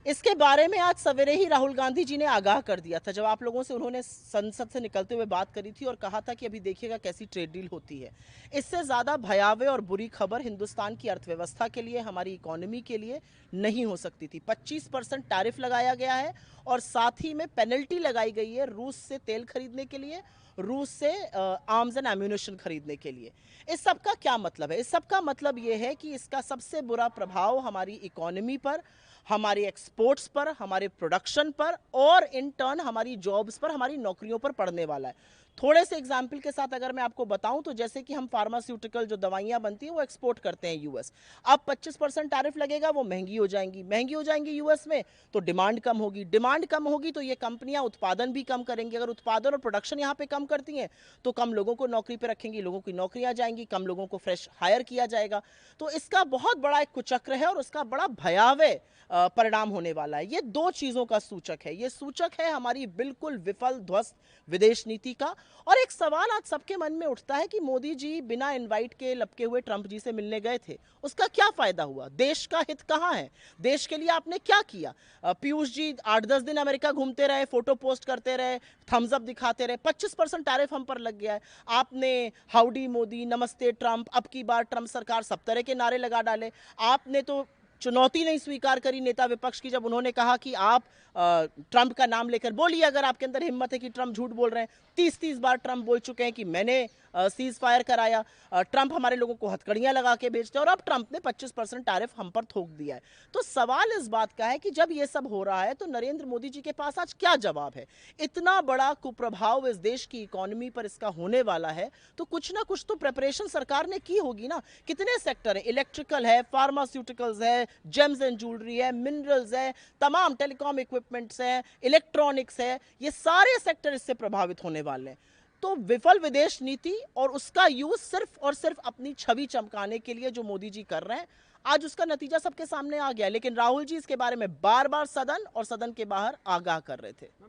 इसके बारे में आज सवेरे ही राहुल गांधी जी ने आगाह कर दिया था, जब आप लोगों से उन्होंने संसद से निकलते हुए बात करी थी और कहा था कि अभी देखिएगा कैसी ट्रेड डील होती है। इससे ज़्यादा भयावह और बुरी खबर हिंदुस्तान की अर्थव्यवस्था के लिए, हमारी इकोनॉमी के लिए नहीं हो सकती थी। 25% टैरिफ लगाया गया है और साथ ही में पेनल्टी लगाई गई है रूस से तेल खरीदने के लिए, रूस से आर्म्स एंड एम्यूनिशन खरीदने के लिए। इस सब का क्या मतलब है? इस सब का मतलब ये है कि इसका सबसे बुरा प्रभाव हमारी इकोनॉमी पर, हमारे एक्सपोर्ट्स पर, हमारे प्रोडक्शन पर और इन टर्न हमारी जॉब्स पर, हमारी नौकरियों पर पड़ने वाला है। थोड़े से एग्जाम्पल के साथ अगर मैं आपको बताऊं तो जैसे कि हम फार्मास्यूटिकल जो दवाइयां बनती हैं वो एक्सपोर्ट करते हैं यूएस। अब 25% टैरिफ लगेगा, वो महंगी हो जाएंगी, महंगी हो जाएंगी यूएस में, तो डिमांड कम होगी, डिमांड कम होगी तो ये कंपनियां उत्पादन भी कम करेंगी। अगर उत्पादन और प्रोडक्शन यहाँ पे कम करती हैं तो कम लोगों को नौकरी पे रखेंगी, लोगों की नौकरियां जाएंगी, कम लोगों को फ्रेश हायर किया जाएगा। तो इसका बहुत बड़ा एक कुचक्र है और उसका बड़ा भयावह परिणाम होने वाला है। ये दो चीजों का सूचक है। ये सूचक है हमारी बिल्कुल विफल ध्वस्त विदेश नीति का। और एक सवाल आज सबके मन में उठता है कि मोदी जी बिना इनवाइट के लपके हुए ट्रंप जी से मिलने गए थे, उसका क्या फायदा हुआ? देश का हित कहां है? देश के लिए आपने क्या किया? पीयूष जी 8-10 दिन अमेरिका घूमते रहे, फोटो पोस्ट करते रहे, थम्स अप दिखाते रहे, 25% टैरिफ हम पर लग गया है। आपने हाउडी मोदी, नमस्ते ट्रंप, अब की बार ट्रंप सरकार, सब तरह के नारे लगा डाले। आपने तो चुनौती नहीं स्वीकार करी नेता विपक्ष की, जब उन्होंने कहा कि आप ट्रंप का नाम लेकर बोलिए अगर आपके अंदर हिम्मत है कि ट्रंप झूठ बोल रहे हैं। 30-30 बार ट्रंप बोल चुके हैं कि मैंने सीज फायर कराया। ट्रंप हमारे लोगों को हथकड़ियां लगा के बेचते हैं और अब ट्रंप ने 25% टैरिफ हम पर थोक दिया है। तो सवाल इस बात का है कि जब ये सब हो रहा है तो नरेंद्र मोदी जी के पास आज क्या जवाब है? इतना बड़ा कुप्रभाव इस देश की इकोनॉमी पर इसका होने वाला है, तो कुछ ना कुछ तो प्रिपरेशन सरकार ने की होगी ना। कितने सेक्टर है? इलेक्ट्रिकल है, फार्मास्यूटिकल्स है, जेम्स एंड ज्वेलरी है, मिनरल्स है, तमाम टेलीकॉम इक्विपमेंट्स है, इलेक्ट्रॉनिक्स है, ये सारे सेक्टर इससे प्रभावित होने वाले हैं। तो विफल विदेश नीति और उसका यूज सिर्फ और सिर्फ अपनी छवि चमकाने के लिए जो मोदी जी कर रहे हैं, आज उसका नतीजा सबके सामने आ गया। लेकिन राहुल जी इसके बारे में बार बार सदन और सदन के बाहर आगाह कर रहे थे।